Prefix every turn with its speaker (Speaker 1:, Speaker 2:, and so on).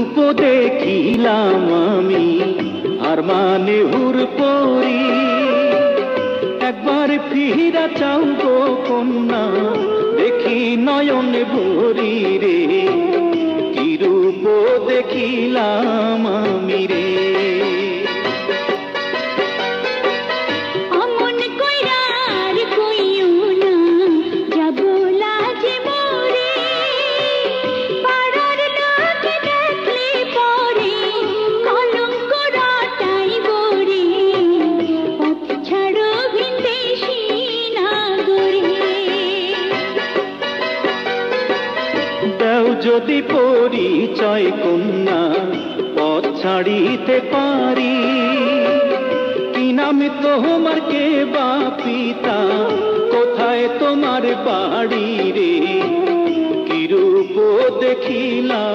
Speaker 1: রূপ দেখিলাম আমি আর মানে হুর পরি, একবার ফিরা চাও গো কন্যা দেখি নয়ন ভরি রে, কি রূপ দেখিলাম আমি রে। যদি পরিচয় কন্যা পথ ছাড়িতে পারি, কি নাম তোমার কে বা পিতা, কোথায় তোমার বাড়ি রে, কি রূপ দেখিলাম